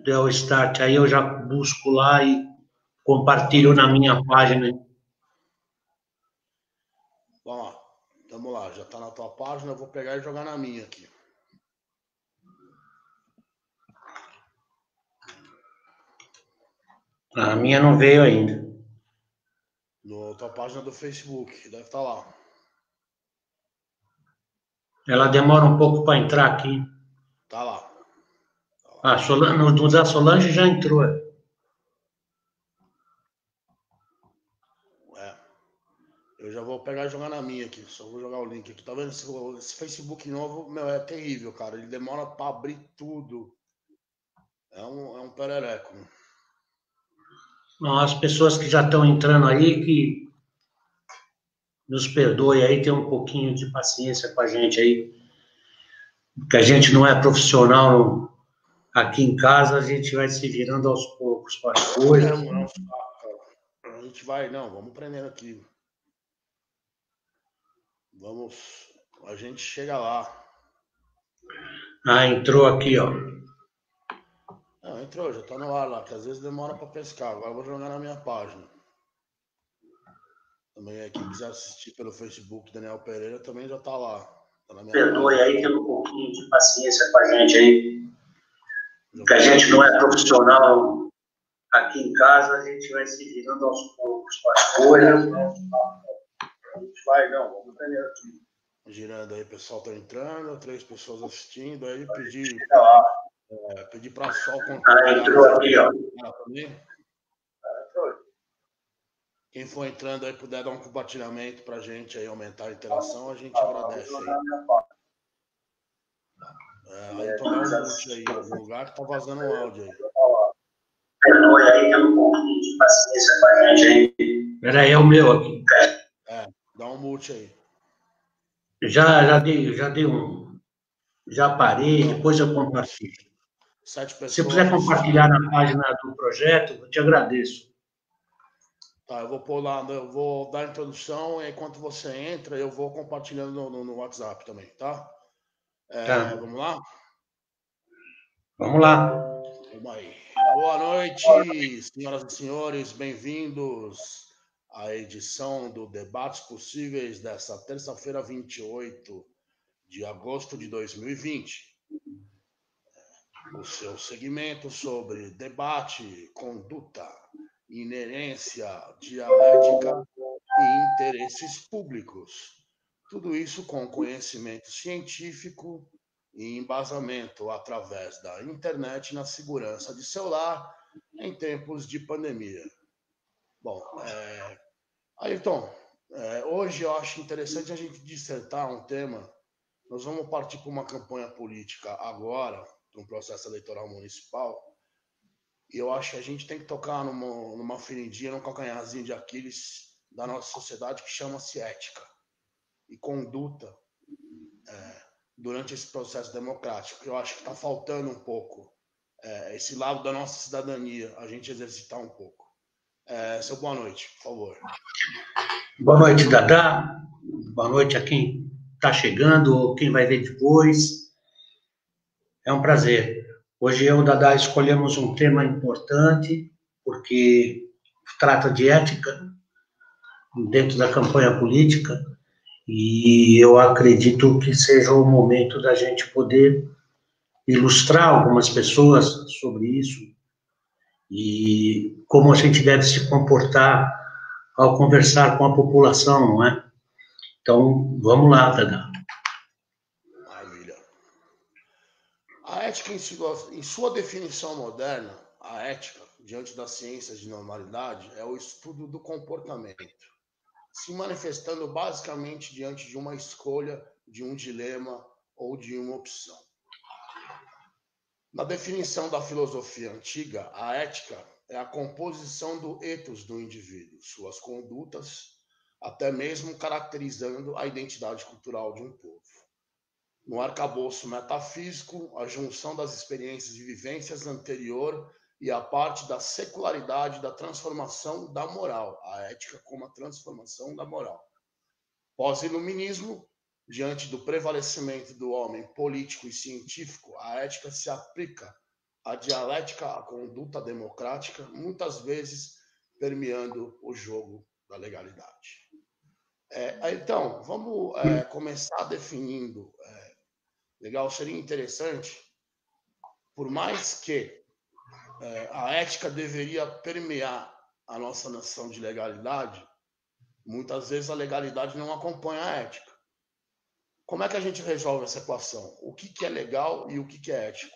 der o start, aí eu já busco lá e compartilho na minha página. Vamos lá, tamo lá, já tá na tua página, eu vou pegar e jogar na minha aqui. A minha não veio ainda. Na tua página do Facebook, deve estar lá. Ela demora um pouco para entrar aqui. Tá lá. Ah, no da Solange já entrou. Eu já vou pegar e jogar na minha aqui. Só vou jogar o link aqui. Tá vendo? Esse Facebook novo, meu, é terrível, cara. Ele demora pra abrir tudo. É um perereco. Não, as pessoas que já estão entrando aí, que nos perdoe aí, tem um pouquinho de paciência com a gente aí. Porque a gente não é profissional aqui em casa, a gente vai se virando aos poucos com as coisas. A gente vai, não, vamos aprendendo aqui. A gente chega lá. Ah, entrou aqui, ó. Não, entrou, já tá no ar lá, que às vezes demora pra pescar. Agora eu vou jogar na minha página. Também aí, quem quiser assistir pelo Facebook, Daniel Pereira, também já tá lá. Tá na minha Perdoe página. aí, tem um pouquinho de paciência com a gente aí. Porque a gente não é profissional aqui em casa, a gente vai se virando aos poucos com as coisas. A gente vai, não, vamos aprender aqui. Girando aí, o pessoal tá entrando, 3 pessoas assistindo, aí pedir pra Sol Ah, entrou aqui, ó. Quem for entrando aí, puder dar um compartilhamento pra gente aí, aumentar a interação, a gente agradece aí. Aí então dá um mute aí em algum lugar que tá vazando um áudio aí. Perdoe aí, tem um pouquinho de paciência com a gente aí. Peraí, é o meu aqui. Dá um mute aí. Já dei um. Já parei, depois eu compartilho. 7 pessoas. Se puder compartilhar na página do projeto, eu te agradeço. Tá, eu vou pôr lá, eu vou dar a introdução e enquanto você entra, eu vou compartilhando no WhatsApp também, tá? Tá. Vamos lá? Vamos lá. Vamos aí. Boa noite, senhoras e senhores, bem-vindos à edição do Debates Possíveis dessa terça-feira, 28 de agosto de 2020. O seu segmento sobre debate, conduta, inerência, dialética e interesses públicos. Tudo isso com conhecimento científico e embasamento através da internet na segurança de seu lar em tempos de pandemia. Bom, Ayrton, hoje eu acho interessante a gente dissertar um tema. Nós vamos partir para uma campanha política agora, para um processo eleitoral municipal, e eu acho que a gente tem que tocar numa feridinha, num calcanharzinho de Aquiles da nossa sociedade que chama-se ética e conduta durante esse processo democrático. Eu acho que está faltando um pouco esse lado da nossa cidadania, a gente exercitar um pouco. Seu boa noite, por favor. Boa noite, Dadá. Boa noite a quem está chegando ou quem vai ver depois. É um prazer. Hoje eu e o Dadá escolhemos um tema importante, porque trata de ética dentro da campanha política, e eu acredito que seja o momento da gente poder ilustrar algumas pessoas sobre isso e como a gente deve se comportar ao conversar com a população, não é? Então, vamos lá, Dadá. Maravilha. A ética, em sua definição moderna, a ética, diante das ciências de normalidade, é o estudo do comportamento, se manifestando basicamente diante de uma escolha, de um dilema ou de uma opção. Na definição da filosofia antiga, a ética é a composição do ethos do indivíduo, suas condutas, até mesmo caracterizando a identidade cultural de um povo. No arcabouço metafísico, a junção das experiências e vivências anterior e a parte da secularidade da transformação da moral, a ética como a transformação da moral. Pós-iluminismo, diante do prevalecimento do homem político e científico, a ética se aplica a dialética, a conduta democrática, muitas vezes permeando o jogo da legalidade. Então, vamos começar definindo. Legal, seria interessante, por mais que a ética deveria permear a nossa noção de legalidade, muitas vezes a legalidade não acompanha a ética. Como é que a gente resolve essa equação? O que é legal e o que é ético?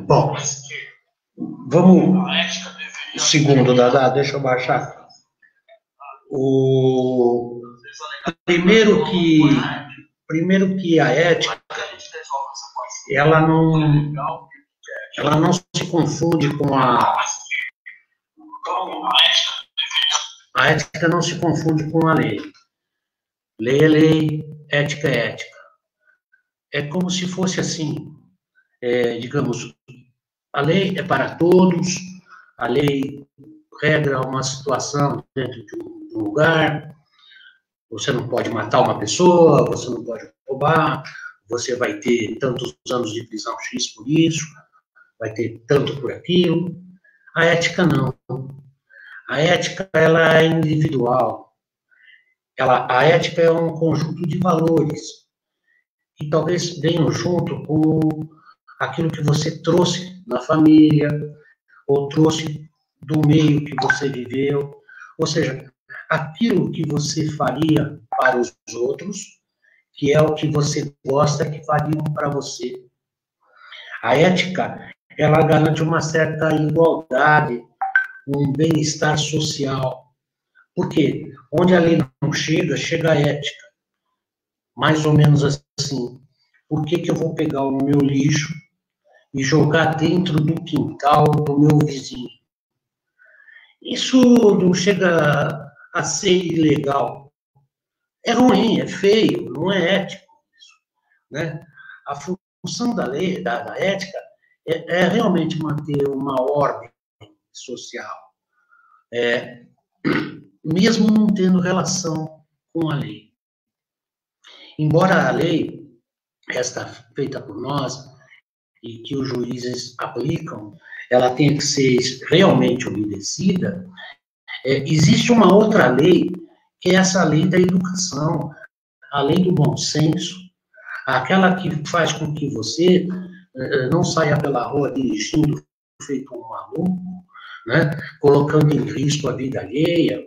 Bom, vamos. Um segundo, Dada, deixa eu baixar. Primeiro que a ética, ela não se confunde com a ética não se confunde com a lei. Lei é lei, ética é ética. É como se fosse assim, digamos, a lei é para todos, a lei regra uma situação dentro de um lugar, você não pode matar uma pessoa, você não pode roubar, você vai ter tantos anos de prisão X por isso, vai ter tanto por aquilo. A ética não. A ética, ela é individual. A ética é um conjunto de valores que talvez venham junto com aquilo que você trouxe na família, ou trouxe do meio que você viveu, ou seja, aquilo que você faria para os outros, que é o que você gosta que fariam para você. A ética, ela garante uma certa igualdade, um bem-estar social. Por quê? Onde a lei não chega, chega a ética. Mais ou menos assim. Por que eu vou pegar o meu lixo e jogar dentro do quintal do meu vizinho? Isso não chega a ser ilegal. É ruim, é feio, não é ético isso, né? A função da lei, da ética, é realmente manter uma ordem social, mesmo não tendo relação com a lei. Embora a lei, esta feita por nós, e que os juízes aplicam, ela tem que ser realmente obedecida, existe uma outra lei, que é essa lei da educação, a lei do bom senso, aquela que faz com que você não saia pela rua dirigindo feito um maluco, né, colocando em risco a vida alheia.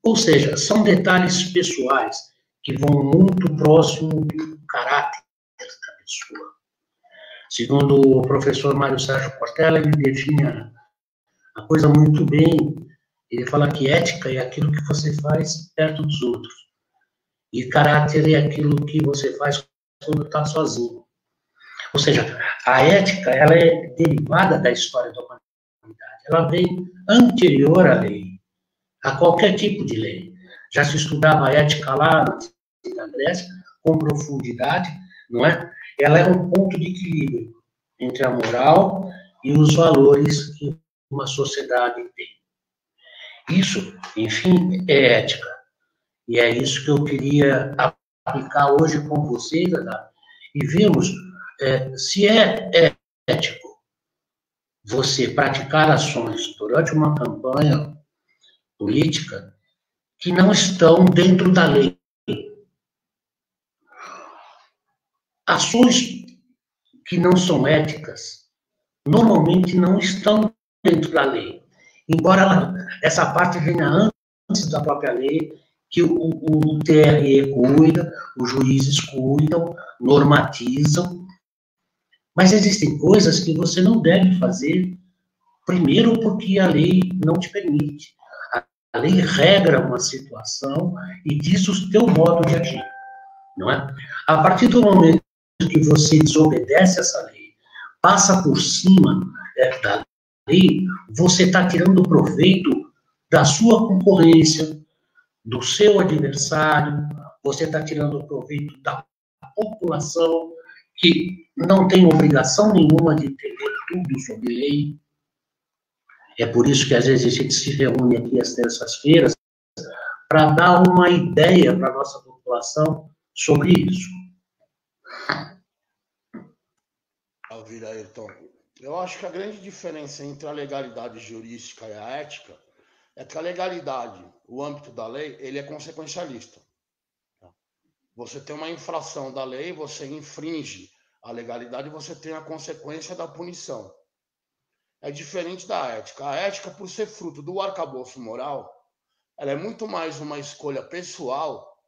Ou seja, são detalhes pessoais que vão muito próximo do caráter da pessoa. Segundo o professor Mário Sérgio Cortella, ele define a coisa muito bem. Ele fala que ética é aquilo que você faz perto dos outros. E caráter é aquilo que você faz quando está sozinho. Ou seja, a ética, ela é derivada da história da humanidade. Ela vem anterior à lei, a qualquer tipo de lei. Já se estudava a ética lá na Grécia, com profundidade, não é? Ela é um ponto de equilíbrio entre a moral e os valores que uma sociedade tem. Isso, enfim, é ética. E é isso que eu queria aplicar hoje com vocês, e vermos se é ético você praticar ações durante uma campanha política que não estão dentro da lei. Ações que não são éticas normalmente não estão dentro da lei, embora essa parte venha antes da própria lei, que o TRE cuida, os juízes cuidam, normatizam, mas existem coisas que você não deve fazer, primeiro porque a lei não te permite. A lei regra uma situação e diz o teu modo de agir, não é? A partir do momento que você desobedece essa lei, passa por cima da lei, você está tirando proveito da sua concorrência, do seu adversário, você está tirando proveito da população, que não tem obrigação nenhuma de entender tudo sobre lei. É por isso que às vezes a gente se reúne aqui às terças-feiras para dar uma ideia para a nossa população sobre isso. Maravilha, Ayrton. Eu acho que a grande diferença entre a legalidade jurídica e a ética é que a legalidade, o âmbito da lei, ele é consequencialista. Você tem uma infração da lei, você infringe a legalidade, você tem a consequência da punição. É diferente da ética. A ética, por ser fruto do arcabouço moral, ela é muito mais uma escolha pessoal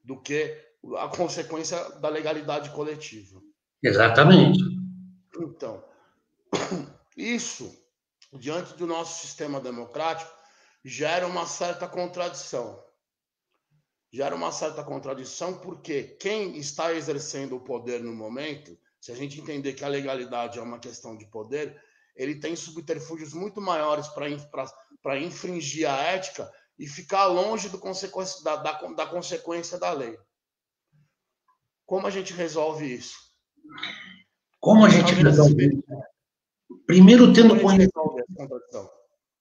do que a consequência da legalidade coletiva. Exatamente. Então, isso, diante do nosso sistema democrático, gera uma certa contradição. Gera uma certa contradição porque quem está exercendo o poder no momento, se a gente entender que a legalidade é uma questão de poder, ele tem subterfúgios muito maiores para infringir a ética e ficar longe da consequência da lei. Como a gente resolve isso? Como a gente resolve isso? Primeiro, tendo conhecimento.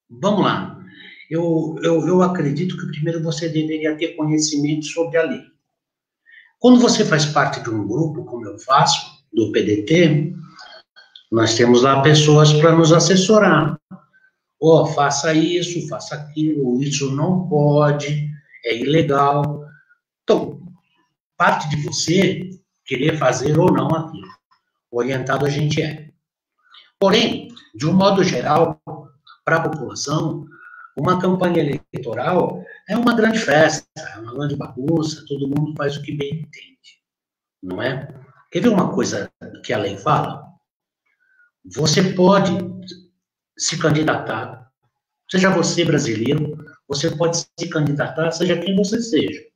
Vamos lá. Eu acredito que primeiro você deveria ter conhecimento sobre a lei. Quando você faz parte de um grupo, como eu faço, do PDT, nós temos lá pessoas para nos assessorar. Ó, faça isso, faça aquilo, isso não pode, é ilegal. Então, parte de você querer fazer ou não aquilo. Orientado a gente é. Porém, de um modo geral, para a população, uma campanha eleitoral é uma grande festa, é uma grande bagunça, todo mundo faz o que bem entende, não é? Quer ver uma coisa que a lei fala? Você pode se candidatar, seja você brasileiro, você pode se candidatar, seja quem você seja.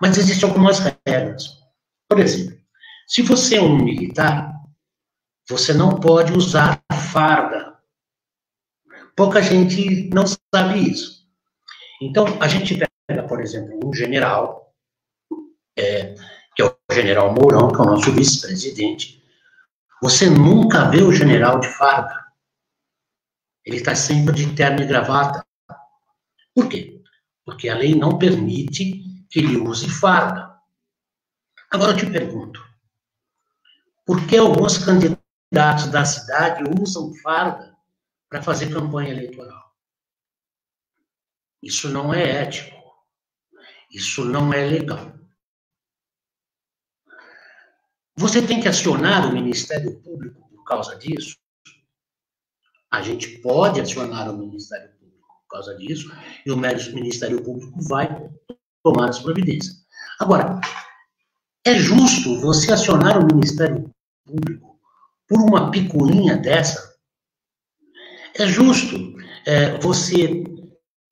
Mas existem algumas regras. Por exemplo, se você é um militar, você não pode usar farda. Pouca gente não sabe isso. Então, a gente pega, por exemplo, um general, que é o general Mourão, que é o nosso vice-presidente. Você nunca vê o general de farda. Ele está sempre de terno e gravata. Por quê? Porque a lei não permite que ele use farda. Agora eu te pergunto, por que alguns candidatos da cidade usam farda para fazer campanha eleitoral? Isso não é ético. Isso não é legal. Você tem que acionar o Ministério Público por causa disso? A gente pode acionar o Ministério Público por causa disso, e o Ministério Público vai tomar as providências. Agora, é justo você acionar o Ministério Público por uma picuinha dessa? É justo você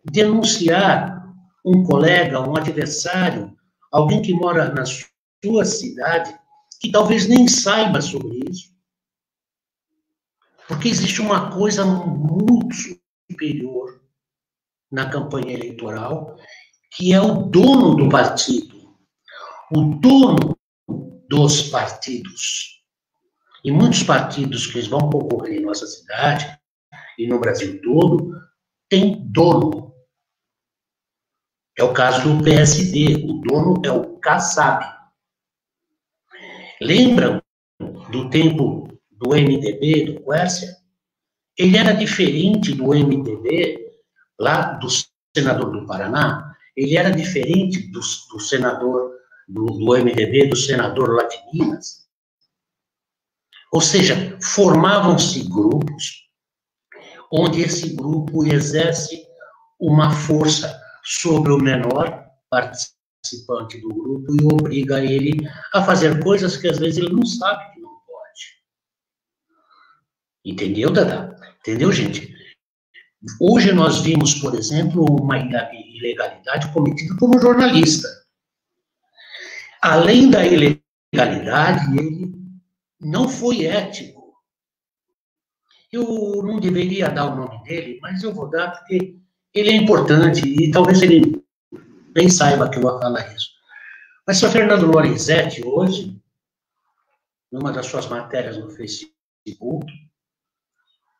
denunciar um colega, um adversário, alguém que mora na sua cidade, que talvez nem saiba sobre isso? Porque existe uma coisa muito superior na campanha eleitoral, que é o dono do partido, o dono dos partidos. E muitos partidos que vão concorrer em nossa cidade e no Brasil todo têm dono. É o caso do PSD, o dono é o Kassab. Lembram do tempo do MDB, do Quércia? Ele era diferente do MDB, lá do senador do Paraná, ele era diferente do senador do MDB, do senador lá de Minas. Ou seja, formavam-se grupos, onde esse grupo exerce uma força sobre o menor participante do grupo e obriga ele a fazer coisas que às vezes ele não sabe que não pode. Entendeu, Dada? Entendeu, gente? Hoje nós vimos, por exemplo, uma ilegalidade cometida por um jornalista. Além da ilegalidade, ele não foi ético. Eu não deveria dar o nome dele, mas eu vou dar porque ele é importante e talvez ele nem saiba que eu vou falar isso. Mas o Fernando Lorenzetti, hoje, numa das suas matérias no Facebook,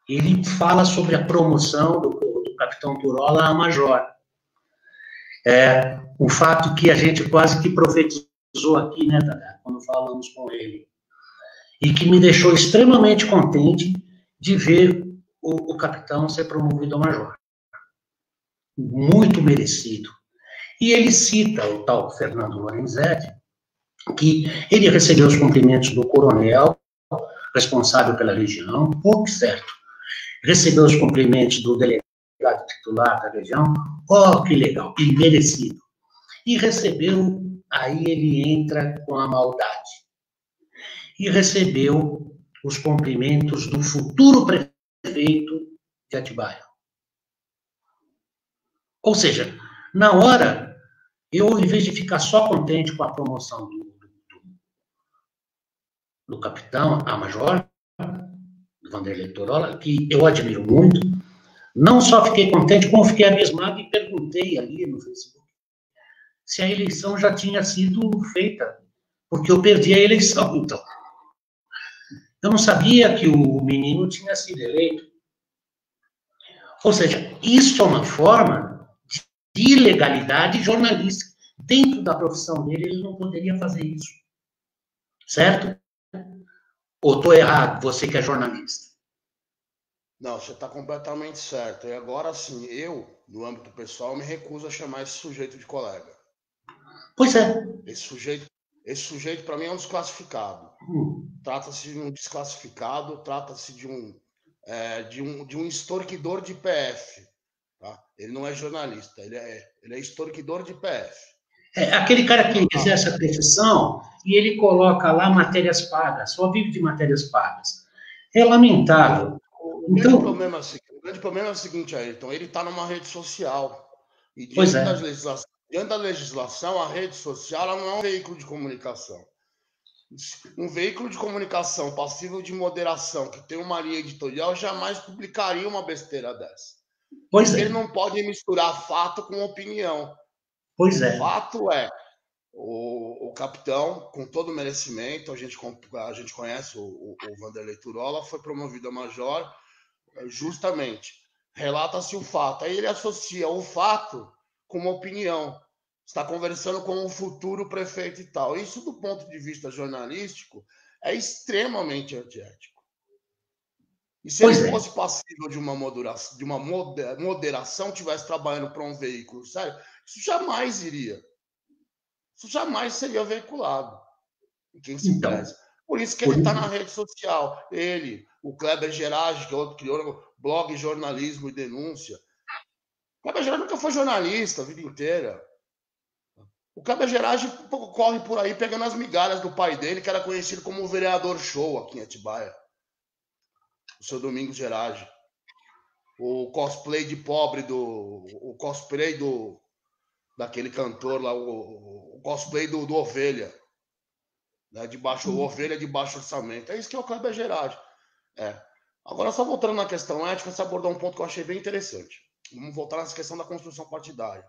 ele fala sobre a promoção do capitão Turola a major. Um fato que a gente quase que profetizou aqui, né, Tadá, quando falamos com ele. e que me deixou extremamente contente de ver o capitão ser promovido a major. Muito merecido. E ele cita o tal Fernando Lorenzetti, que ele recebeu os cumprimentos do coronel, responsável pela legião, certo. Recebeu os cumprimentos do delegado titular da legião, que legal, e merecido. E recebeu, aí ele entra com a maldade. E recebeu os cumprimentos do futuro prefeito de Atibaia. Ou seja, na hora, eu, em vez de ficar só contente com a promoção do capitão a major, do Vanderlei Torola, que eu admiro muito, não só fiquei contente, como fiquei abismado e perguntei ali no Facebook se a eleição já tinha sido feita, porque eu perdi a eleição, então. Eu não sabia que o menino tinha sido eleito. Ou seja, isso é uma forma de ilegalidade jornalística. Dentro da profissão dele, ele não poderia fazer isso. Certo? Ou estou errado, você que é jornalista? Não, você está completamente certo. E agora, sim, eu, no âmbito pessoal, me recuso a chamar esse sujeito de colega. Pois é. Esse sujeito para mim, é um desclassificado. Trata-se de um desclassificado, trata-se de um extorquidor de PF. Tá? Ele não é jornalista, ele é extorquidor de PF. É aquele cara que exerce a profissão e ele coloca lá matérias pagas, só vive de matérias pagas. É lamentável. O grande problema é o seguinte, Ayrton, ele está numa rede social. E diante da legislação, a rede social ela não é um veículo de comunicação. Um veículo de comunicação passível de moderação, que tem uma linha editorial, jamais publicaria uma besteira dessa. Ele não pode misturar fato com opinião. Pois é. Fato é, o capitão, com todo o merecimento, a gente conhece o Vanderlei Torola, foi promovido a major, justamente. Relata-se o fato. Aí ele associa o fato com uma opinião. Está conversando com o futuro prefeito e tal. Isso, do ponto de vista jornalístico, é extremamente antiético. E se ele fosse passível de uma moderação, estivesse trabalhando para um veículo sério, isso jamais iria. Isso jamais seria veiculado. Quem se preza. Por isso que ele está na rede social. Ele, o Kleber Gerage, que é outro criou blog Jornalismo e Denúncia. O Kleber Gerage nunca foi jornalista a vida inteira. O Kleber Gerage corre por aí pegando as migalhas do pai dele, que era conhecido como o vereador show aqui em Atibaia. O seu Domingos Gerage. O cosplay de pobre o cosplay daquele cantor lá, o cosplay do Ovelha. Né, Ovelha de baixo orçamento. É isso que é o Kleber Gerage. Agora, só voltando na questão ética, você abordou um ponto que eu achei bem interessante. Vamos voltar nessa questão da construção partidária.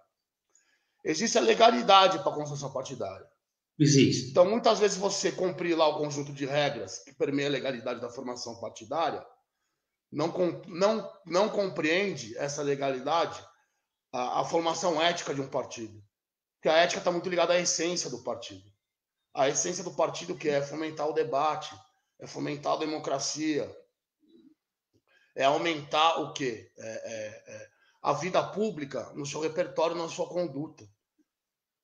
Existe a legalidade para a construção partidária. Existe. Então, muitas vezes você cumprir lá o conjunto de regras que permeia a legalidade da formação partidária, não compreende essa legalidade a formação ética de um partido. Porque a ética está muito ligada à essência do partido. A essência do partido que é fomentar o debate, é fomentar a democracia, é aumentar o quê? A vida pública no seu repertório, na sua conduta.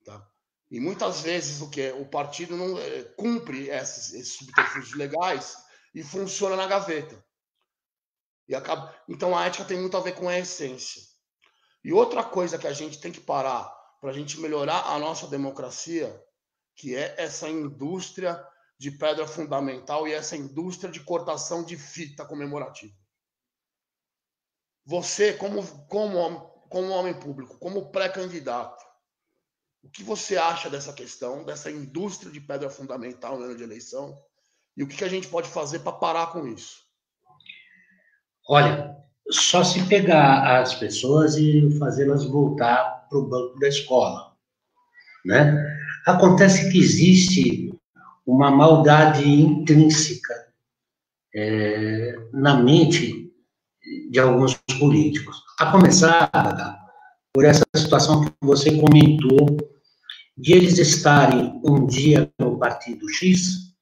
Tá? E muitas vezes o partido não cumpre esses subterfúgios legais e funciona na gaveta. Então a ética tem muito a ver com a essência. E outra coisa que a gente tem que parar para a gente melhorar a nossa democracia, que é essa indústria de pedra fundamental e essa indústria de cortação de fita comemorativa. Você, como homem público, como pré-candidato, o que você acha dessa questão, dessa indústria de pedra fundamental no ano de eleição? E o que a gente pode fazer para parar com isso? Olha, só se pegar as pessoas e fazê-las voltar para o banco da escola, né? Acontece que existe uma maldade intrínseca na mente de alguns políticos. A começar por essa situação que você comentou, de eles estarem um dia no partido X,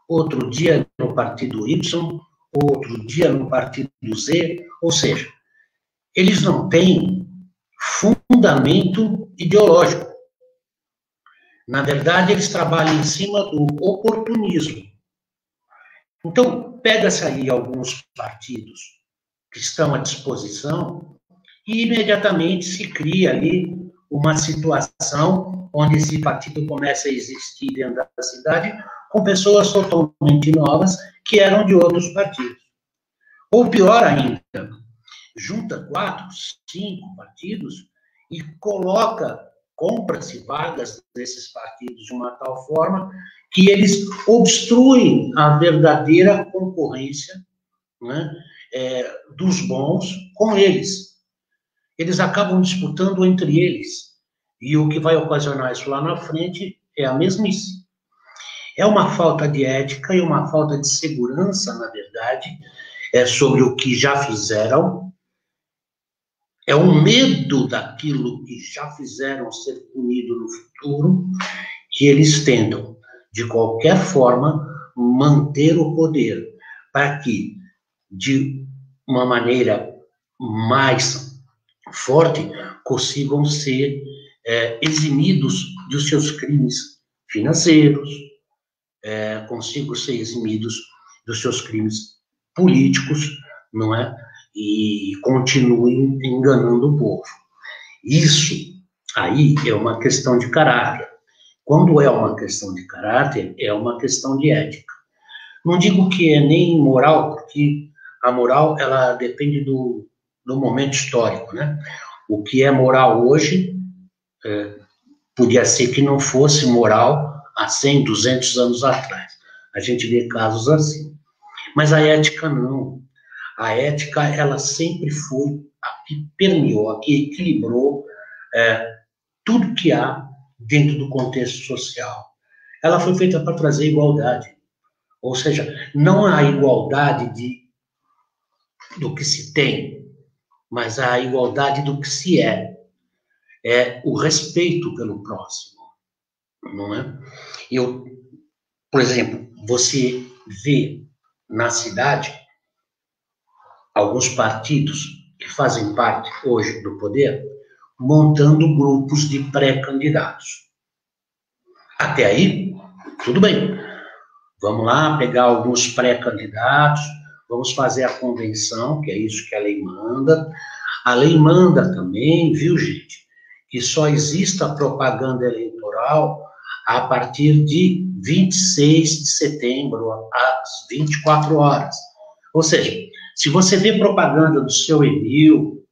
outro dia no partido Y, outro dia no partido Z, ou seja, eles não têm fundamento ideológico. Na verdade, eles trabalham em cima do oportunismo. Então, pega-se aí alguns partidos que estão à disposição e imediatamente se cria ali uma situação onde esse partido começa a existir dentro da cidade com pessoas totalmente novas que eram de outros partidos. Ou pior ainda, junta 4, 5 partidos e compra-se vagas desses partidos de uma tal forma que eles obstruem a verdadeira concorrência, né, dos bons com eles. Eles acabam disputando entre eles. E o que vai ocasionar isso lá na frente é a mesmice. É uma falta de ética e uma falta de segurança, na verdade, sobre o que já fizeram. É um medo daquilo que já fizeram ser punido no futuro, que eles tentam, de qualquer forma, manter o poder, para que, de uma maneira mais forte, consigam ser eximidos dos seus crimes financeiros, consigam ser eximidos dos seus crimes políticos, não é? E continuem enganando o povo. Isso aí é uma questão de caráter. Quando é uma questão de caráter, é uma questão de ética. Não digo que é nem moral, porque a moral, ela depende do momento histórico, né? O que é moral hoje, podia ser que não fosse moral há 100, 200 anos atrás. A gente vê casos assim. Mas a ética não. A ética, ela sempre foi a que permeou, a que equilibrou tudo que há dentro do contexto social. Ela foi feita para trazer igualdade. Ou seja, não a igualdade do que se tem, mas a igualdade do que se é. É o respeito pelo próximo, não é? Por exemplo, você vê na cidade alguns partidos que fazem parte hoje do poder montando grupos de pré-candidatos. Até aí, tudo bem. Vamos lá pegar alguns pré-candidatos, vamos fazer a convenção, que é isso que a lei manda. A lei manda também, viu, gente, que só exista propaganda eleitoral a partir de 26 de setembro, às 24 horas. Ou seja, se você vê propaganda do seu Emil,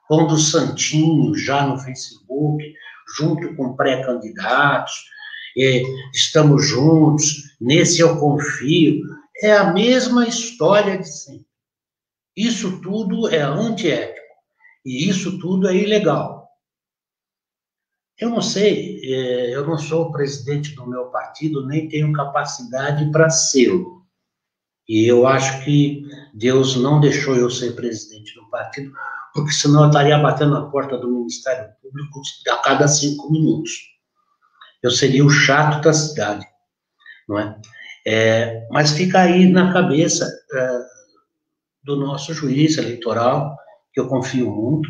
ou do Santinho já no Facebook, junto com pré-candidatos, estamos juntos, nesse eu confio, é a mesma história de sempre. Isso tudo é antiético, e isso tudo é ilegal. Eu não sei, eu não sou o presidente do meu partido, nem tenho capacidade para ser. E eu acho que Deus não deixou eu ser presidente do partido, porque senão eu estaria batendo na porta do Ministério Público a cada 5 minutos. Eu seria o chato da cidade, não é? Mas fica aí na cabeça do nosso juiz eleitoral, que eu confio muito,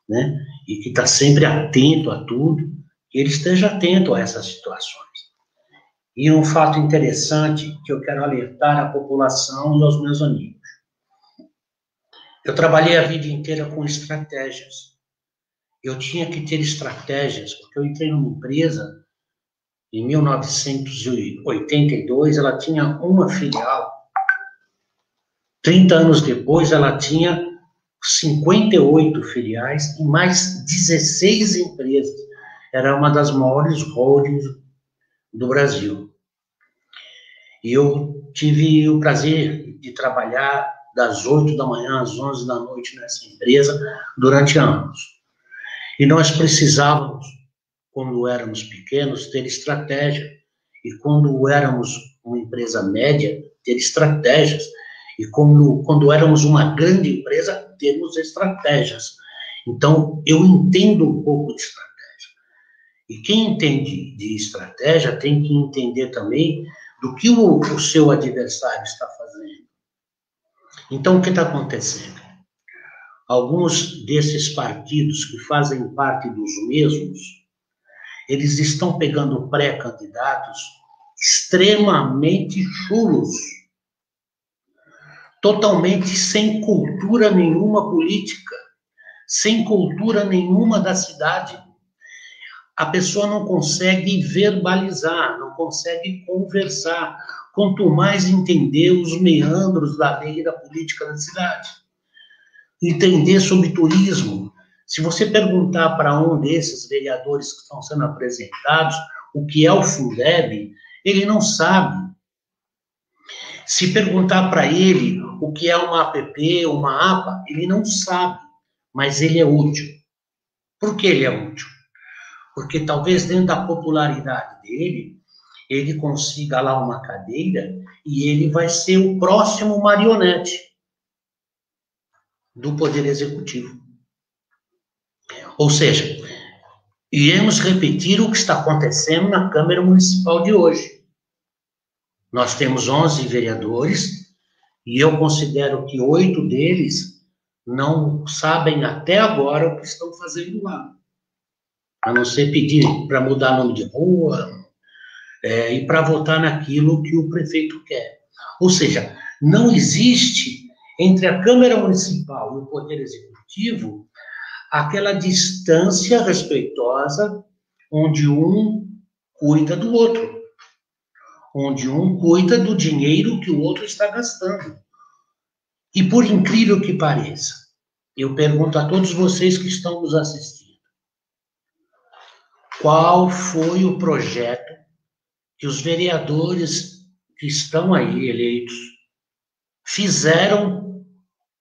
né? E que está sempre atento a tudo, que ele esteja atento a essas situações. E um fato interessante que eu quero alertar à população e aos meus amigos. Eu trabalhei a vida inteira com estratégias. Eu tinha que ter estratégias, porque eu entrei numa empresa em 1982, ela tinha uma filial. 30 anos depois, ela tinha 58 filiais e mais 16 empresas. Era uma das maiores holdings do Brasil. E eu tive o prazer de trabalhar das 8 da manhã às 11 da noite nessa empresa durante anos. E nós precisávamos, quando éramos pequenos, ter estratégia. E quando éramos uma empresa média, ter estratégias. E quando éramos uma grande empresa, termos estratégias. Então, eu entendo um pouco de estratégia. E quem entende de estratégia tem que entender também do que o seu adversário está fazendo. Então, o que está acontecendo? Alguns desses partidos que fazem parte dos mesmos, eles estão pegando pré-candidatos extremamente chulos, totalmente sem cultura nenhuma política, sem cultura nenhuma da cidade. A pessoa não consegue verbalizar, não consegue conversar, quanto mais entender os meandros da lei e da política da cidade. Entender sobre turismo. Se você perguntar para um desses vereadores que estão sendo apresentados o que é o Fundeb, ele não sabe. Se perguntar para ele o que é uma APP, uma APA, ele não sabe, mas ele é útil. Por que ele é útil? Porque talvez dentro da popularidade dele, ele consiga lá uma cadeira e ele vai ser o próximo marionete do Poder Executivo. Ou seja, iremos repetir o que está acontecendo na Câmara Municipal de hoje. Nós temos 11 vereadores e eu considero que 8 deles não sabem até agora o que estão fazendo lá. A não ser pedir para mudar nome de rua e para votar naquilo que o prefeito quer. Ou seja, não existe entre a Câmara Municipal e o Poder Executivo aquela distância respeitosa onde um cuida do outro, onde um cuida do dinheiro que o outro está gastando. E por incrível que pareça, eu pergunto a todos vocês que estão nos assistindo, qual foi o projeto que os vereadores que estão aí eleitos fizeram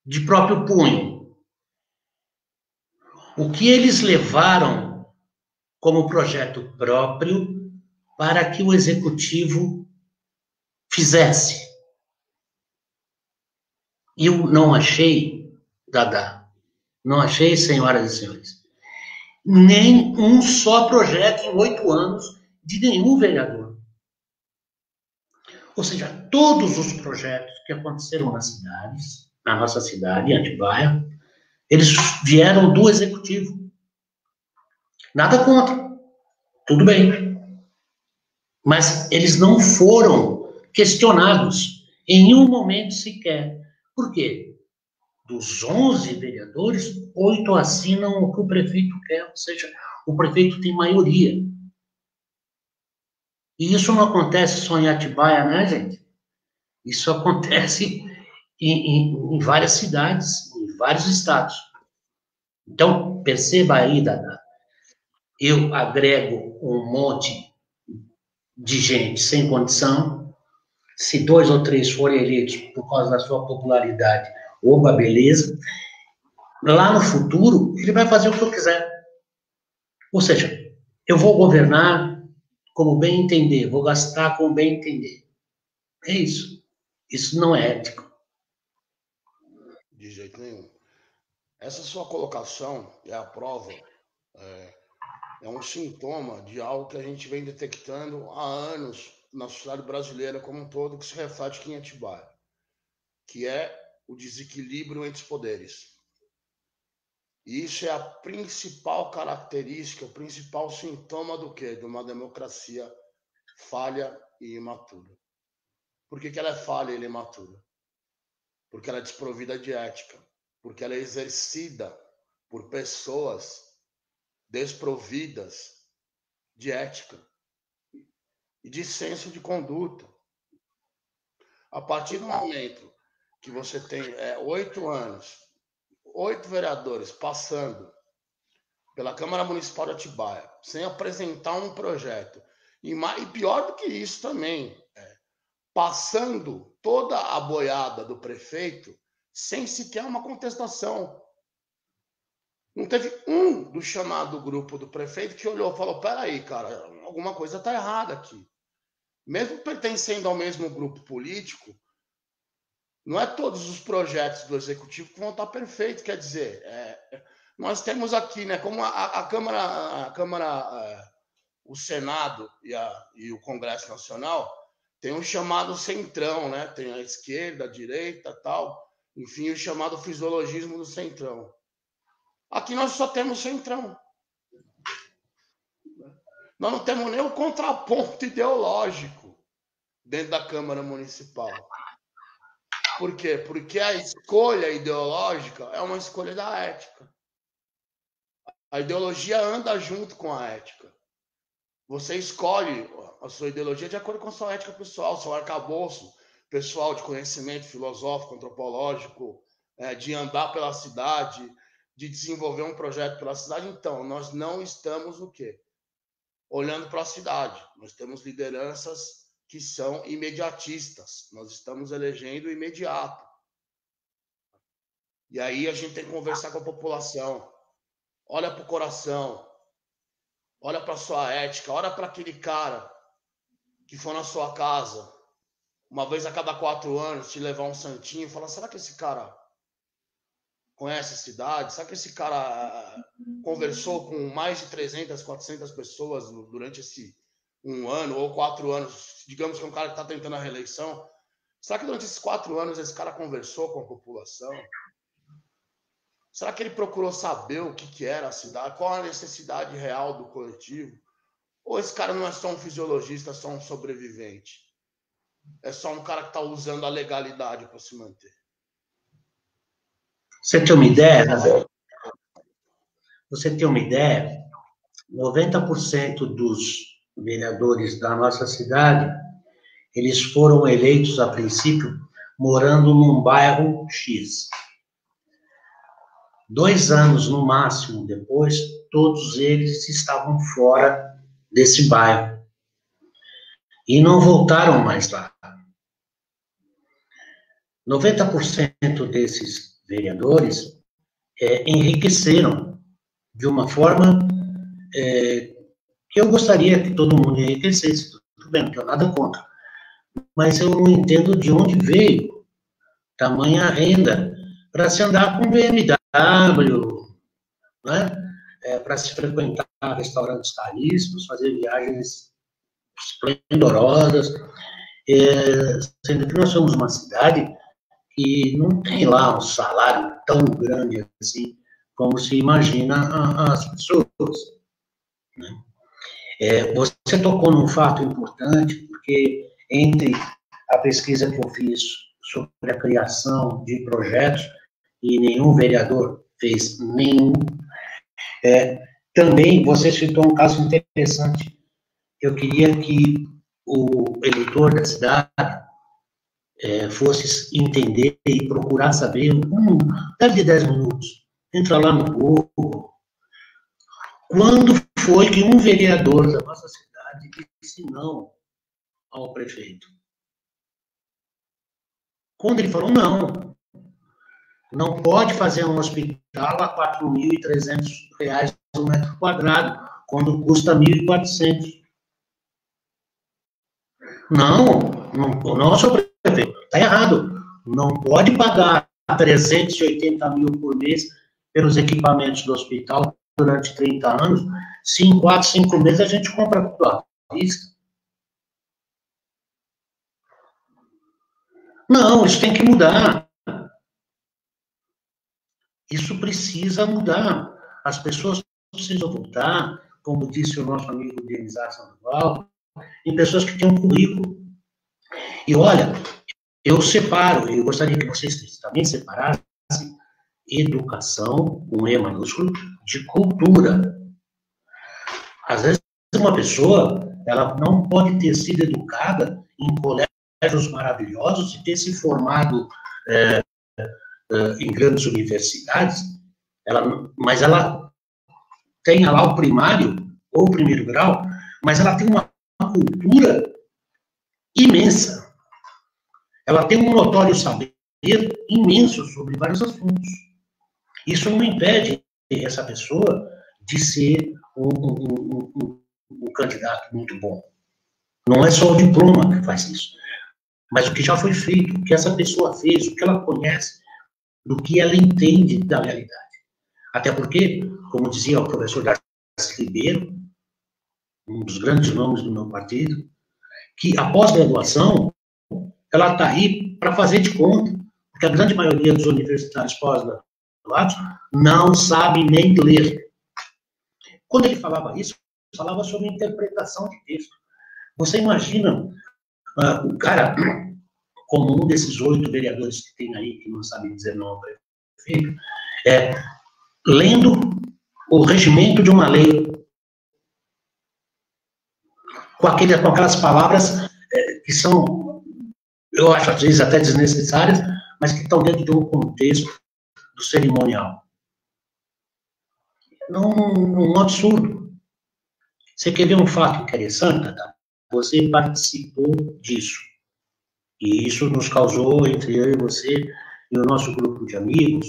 de próprio punho? O que eles levaram como projeto próprio para que o executivo fizesse? Eu não achei, Dada, não achei, senhoras e senhores, nem um só projeto em 8 anos de nenhum vereador. Ou seja, todos os projetos que aconteceram nas cidades, na nossa cidade, em Atibaia, eles vieram do executivo. Nada contra, tudo bem. Mas eles não foram questionados em nenhum momento sequer. Por quê? Dos 11 vereadores, 8 assinam o que o prefeito quer, ou seja, o prefeito tem maioria. E isso não acontece só em Atibaia, né, gente? Isso acontece em várias cidades, em vários estados. Então, perceba aí, Dada, eu agrego um monte de gente sem condição. Se 2 ou 3 forem eleitos por causa da sua popularidade, oba, beleza. Lá no futuro, ele vai fazer o que eu quiser. Ou seja, eu vou governar como bem entender, vou gastar como bem entender. É isso. Isso não é ético. De jeito nenhum. Essa sua colocação é a prova, é um sintoma de algo que a gente vem detectando há anos na sociedade brasileira como um todo, que se reflete aqui em Atibaia, que é o desequilíbrio entre os poderes. E isso é a principal característica, o principal sintoma do quê? De uma democracia falha e imatura. Por que ela é falha e imatura? Porque ela é desprovida de ética, porque ela é exercida por pessoas desprovidas de ética e de senso de conduta. A partir do momento que você tem 8 anos, 8 vereadores passando pela Câmara Municipal de Atibaia, sem apresentar um projeto, e pior do que isso também, passando toda a boiada do prefeito sem sequer uma contestação. Não teve um do chamado grupo do prefeito que olhou e falou: peraí, cara, alguma coisa está errada aqui. Mesmo pertencendo ao mesmo grupo político, não é todos os projetos do executivo que vão estar perfeitos. Quer dizer, nós temos aqui, né, como a Câmara, o Senado e o Congresso Nacional, tem um chamado centrão, né? Tem a esquerda, a direita, tal. Enfim, o chamado fisiologismo do centrão. Aqui nós só temos centrão. Nós não temos nem o contraponto ideológico dentro da Câmara Municipal. Por quê? Porque a escolha ideológica é uma escolha da ética. A ideologia anda junto com a ética. Você escolhe a sua ideologia de acordo com a sua ética pessoal, seu arcabouço pessoal de conhecimento filosófico, antropológico, de andar pela cidade, de desenvolver um projeto pela cidade. Então, nós não estamos o quê? Olhando para a cidade. Nós temos lideranças que são imediatistas. Nós estamos elegendo o imediato. E aí a gente tem que conversar com a população. Olha para o coração. Olha para a sua ética. Olha para aquele cara que for na sua casa, uma vez a cada 4 anos, te levar um santinho e falar, será que esse cara conhece a cidade? Será que esse cara conversou com mais de 300, 400 pessoas durante esse 1 ano ou 4 anos? Digamos que é um cara que está tentando a reeleição. Será que durante esses 4 anos esse cara conversou com a população? Será que ele procurou saber o que era a cidade? Qual a necessidade real do coletivo? Ou esse cara não é só um fisiologista, só um sobrevivente? É só um cara que está usando a legalidade para se manter? Você tem uma ideia, Rafael? Você tem uma ideia? 90% dos vereadores da nossa cidade, eles foram eleitos, a princípio, morando num bairro X. 2 anos, no máximo, depois, todos eles estavam fora desse bairro. E não voltaram mais lá. 90% desses vereadores enriqueceram de uma forma que eu gostaria que todo mundo enriquecesse. Tudo bem, não tenho nada contra. Mas eu não entendo de onde veio tamanha renda para se andar com BMW, né? Para se frequentar restaurantes caríssimos, fazer viagens esplendorosas, sendo que nós somos uma cidade que não tem lá um salário tão grande assim, como se imagina as pessoas. Né? Você tocou num fato importante, porque entre a pesquisa que eu fiz sobre a criação de projetos, e nenhum vereador fez nenhum, também você citou um caso interessante. Eu queria que o eleitor da cidade fosse entender e procurar saber, deve de 10 minutos, entra lá no Google, quando foi que um vereador da nossa cidade disse não ao prefeito? Quando ele falou não pode fazer um hospital a R$ 4.300 um metro quadrado, quando custa 1.400. Não, senhor prefeito, está errado. Não pode pagar 380 mil por mês pelos equipamentos do hospital durante 30 anos, se em 4, 5 meses a gente compra tudo à vista. Não, isso tem que mudar. Isso precisa mudar. As pessoas precisam votar, como disse o nosso amigo Denizar Sandoval, em pessoas que têm um currículo. E olha, eu gostaria que vocês também separassem educação, com E maiúsculo, de cultura. Às vezes, uma pessoa, ela não pode ter sido educada em colégios maravilhosos e ter se formado em grandes universidades, mas ela tenha lá o primário ou o primeiro grau, mas ela tem uma cultura imensa. Ela tem um notório saber imenso sobre vários assuntos. Isso não impede essa pessoa de ser um candidato muito bom. Não é só o diploma que faz isso, mas o que já foi feito, o que essa pessoa fez, o que ela conhece, do que ela entende da realidade. Até porque, como dizia o professor Darcy Ribeiro, um dos grandes nomes do meu partido, que a pós-graduação, ela está aí para fazer de conta, porque a grande maioria dos universitários pós-graduados não sabe nem ler. Quando ele falava isso, falava sobre interpretação de texto. Você imagina o cara, como um desses 8 vereadores que tem aí, que não sabe dizer não ao prefeito, lendo o regimento de uma lei, com aquelas palavras que são, eu acho, às vezes, até desnecessárias, mas que estão dentro de um contexto do cerimonial. Um absurdo. Você quer ver um fato interessante, tá? Você participou disso. E isso nos causou, entre eu e você, e o nosso grupo de amigos,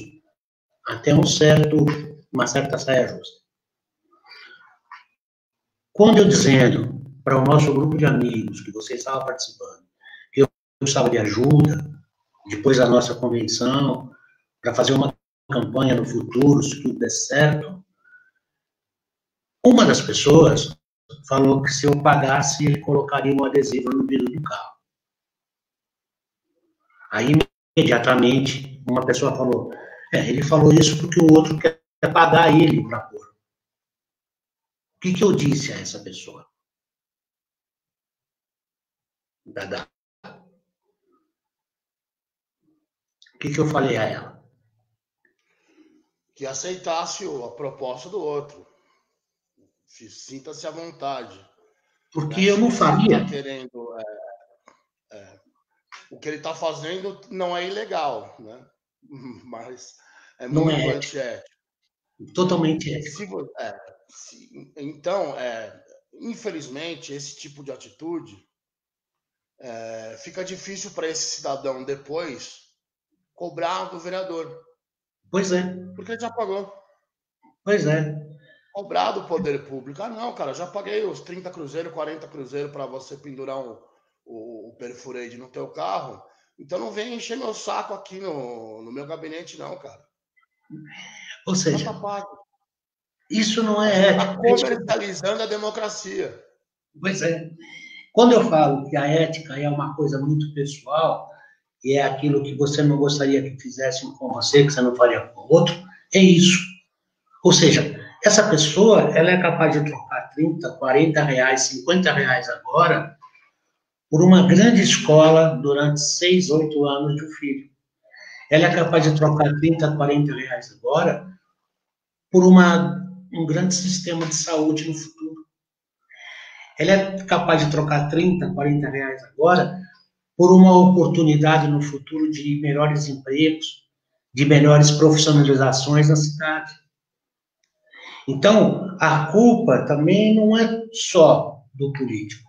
até uma certa saia justa. Quando eu dizendo para o nosso grupo de amigos que você estava participando, que eu precisava de ajuda, depois da nossa convenção, para fazer uma campanha no futuro, se tudo der certo, uma das pessoas falou que se eu pagasse, ele colocaria um adesivo no vidro do carro. Aí, imediatamente, uma pessoa falou, ele falou isso porque o outro quer pagar ele para pôr. O que eu disse a essa pessoa? Dada. O que eu falei a ela? Que aceitasse a proposta do outro. Sinta-se à vontade. Porque eu não faria. Tá querendo, o que ele está fazendo não é ilegal, né? Mas é Não muito é antiético. Totalmente ético. Então, infelizmente, esse tipo de atitude fica difícil para esse cidadão depois cobrar do vereador. Pois é. Porque ele já pagou. Pois é. Cobrar do poder público. Ah, não, cara, já paguei os 30 cruzeiros, 40 cruzeiros para você pendurar o perfurade no teu carro. Então não vem encher meu saco aqui no meu gabinete, não, cara. Ou seja, isso não é ético. ético. Está comercializando a democracia. Pois é. Quando eu falo que a ética é uma coisa muito pessoal, e é aquilo que você não gostaria que fizessem com você, que você não faria com o outro, é isso. Ou seja, essa pessoa, ela é capaz de trocar 30, 40 reais, 50 reais agora, por uma grande escola durante 6, 8 anos de um filho. Ela é capaz de trocar 30, 40 reais agora por um grande sistema de saúde no futuro. Ela é capaz de trocar 30, 40 reais agora por uma oportunidade no futuro de melhores empregos, de melhores profissionalizações na cidade. Então, a culpa também não é só do político,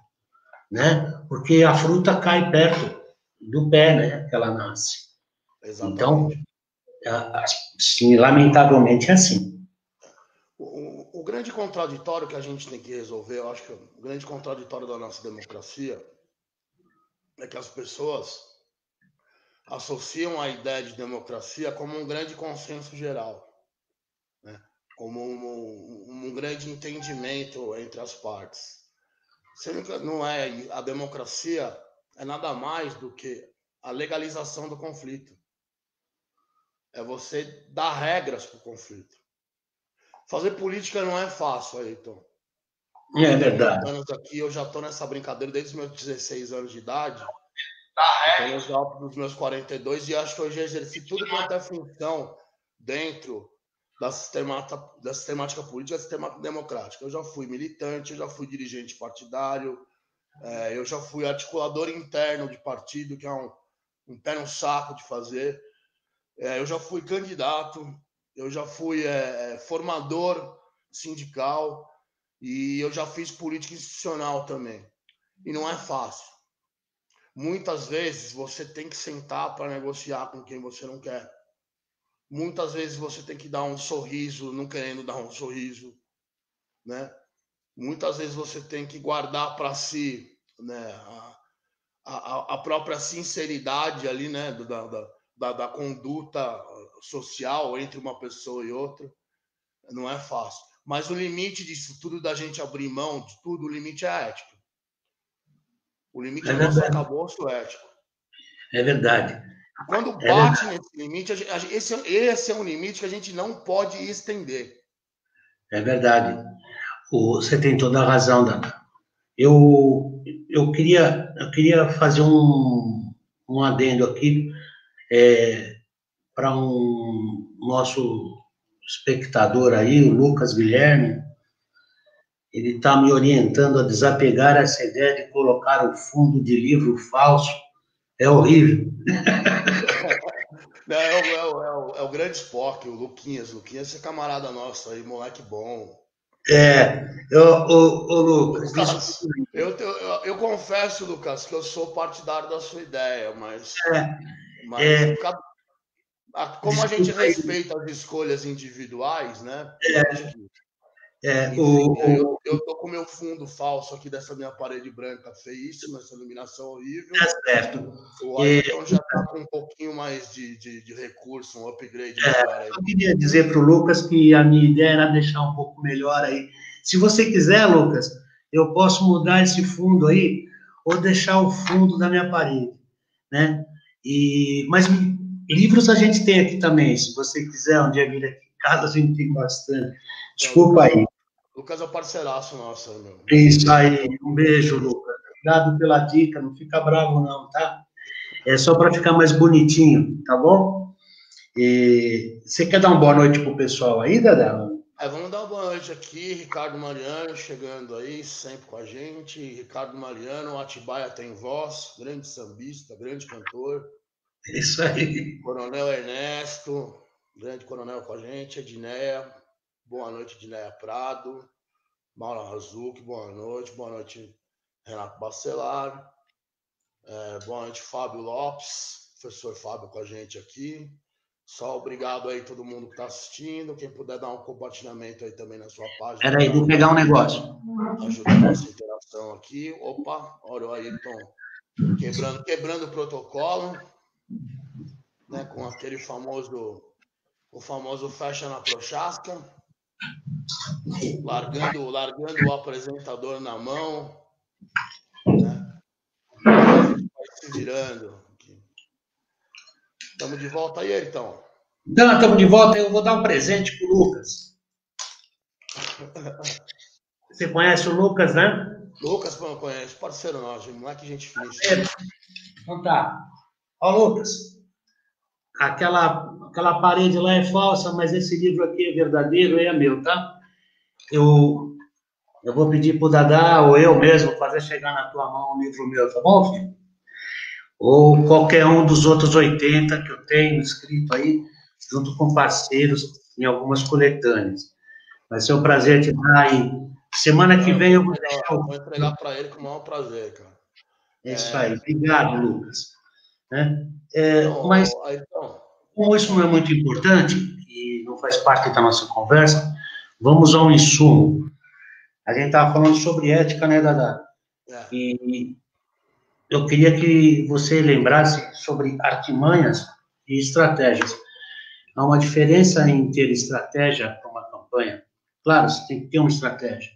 né? Porque a fruta cai perto do pé, né? Que ela nasce. Exatamente. Então, sim, lamentavelmente é assim. O grande contraditório que a gente tem que resolver, eu acho que o grande contraditório da nossa democracia é que as pessoas associam a ideia de democracia como um grande consenso geral, né? Como um grande entendimento entre as partes. Sendo que não é, a democracia é nada mais do que a legalização do conflito. É você dar regras para o conflito. Fazer política não é fácil, Ayrton. É verdade. Anos aqui, eu já estou nessa brincadeira desde os meus 16 anos de idade. Estou nos altos dos meus 42 e acho que eu já exerci tudo quanto é função dentro da sistemática política, da sistemática democrática. Eu já fui militante, eu já fui dirigente partidário, eu já fui articulador interno de partido, que é um pé no saco de fazer. Eu já fui candidato, eu já fui formador sindical e eu já fiz política institucional também. E não é fácil. Muitas vezes você tem que sentar para negociar com quem você não quer. Muitas vezes você tem que dar um sorriso, não querendo dar um sorriso, né? Muitas vezes você tem que guardar para si, né, a própria sinceridade ali, né, da conduta social entre uma pessoa e outra. Não é fácil. Mas o limite disso tudo, da gente abrir mão de tudo, o limite é a ética. O limite é o nosso arcabouço ético. É verdade. Quando bate nesse limite, esse é um limite que a gente não pode estender. É verdade. Você tem toda a razão, Dada. Eu queria fazer um adendo aqui para um nosso espectador aí, o Lucas Guilherme. Ele está me orientando a desapegar essa ideia de colocar o fundo de livro falso. É horrível. É o grande Spock, o Luquinhas. Luquinhas é camarada nosso aí, moleque bom. Lucas, eu confesso, Lucas, que eu sou partidário da sua ideia, mas como a gente respeita as escolhas individuais, né? Eu tô com o meu fundo falso aqui dessa minha parede branca feíssima, essa iluminação horrível. Tá certo. O Ayrton já tá com um pouquinho mais de recurso, um upgrade melhor aí. Eu queria dizer para o Lucas que a minha ideia era deixar um pouco melhor aí. Se você quiser, Lucas, eu posso mudar esse fundo aí ou deixar o fundo da minha parede, né? Mas livros a gente tem aqui também. Se você quiser um dia vir aqui em casa, a gente tem bastante. Desculpa aí. Lucas é o parceiraço nosso, meu. Isso aí. Um beijo, Lucas. Obrigado pela dica. Não fica bravo, não, tá? É só para ficar mais bonitinho, tá bom? Você quer dar uma boa noite pro pessoal aí, Dadá? Vamos dar uma boa noite aqui. Ricardo Mariano chegando aí, sempre com a gente. Ricardo Mariano, Atibaia tem voz, grande sambista, grande cantor. Isso aí. Coronel Ernesto, grande coronel com a gente. Edneia, boa noite, Edneia Prado. Mauro Razuc, boa noite. Boa noite, Renato Bacelar. Boa noite, Fábio Lopes, professor Fábio com a gente aqui. Só obrigado aí todo mundo que está assistindo. Quem puder dar um compartilhamento aí também na sua página. Peraí, vou pegar um negócio. Ajuda a nossa interação aqui. Opa, olha o Ayrton quebrando o protocolo, né, com aquele famoso fecha na prochasca, largando o apresentador na mão, né? A gente vai se virando. Estamos de volta aí, então. Não, estamos de volta. Eu vou dar um presente pro Lucas. Você conhece o Lucas, né? Lucas, não conhece. Parceiro nosso, moleque, gente finíssima. Então tá. Ó, Lucas, aquela parede lá é falsa, mas esse livro aqui é verdadeiro e é meu, tá? Eu vou pedir pro Dadá ou eu mesmo fazer chegar na tua mão um livro meu, tá bom, filho? Ou qualquer um dos outros 80 que eu tenho escrito aí, junto com parceiros em algumas coletâneas. Vai ser um prazer te dar aí. Semana que vem eu vou deixar vou entregar para ele com o maior prazer, cara. É isso aí. Obrigado, Lucas. Mas, como isso não é muito importante e não faz parte da nossa conversa, vamos ao insumo. A gente estava falando sobre ética, né, Dadá? E eu queria que você lembrasse sobre artimanhas e estratégias. Há uma diferença em ter estratégia para uma campanha. Claro, você tem que ter uma estratégia.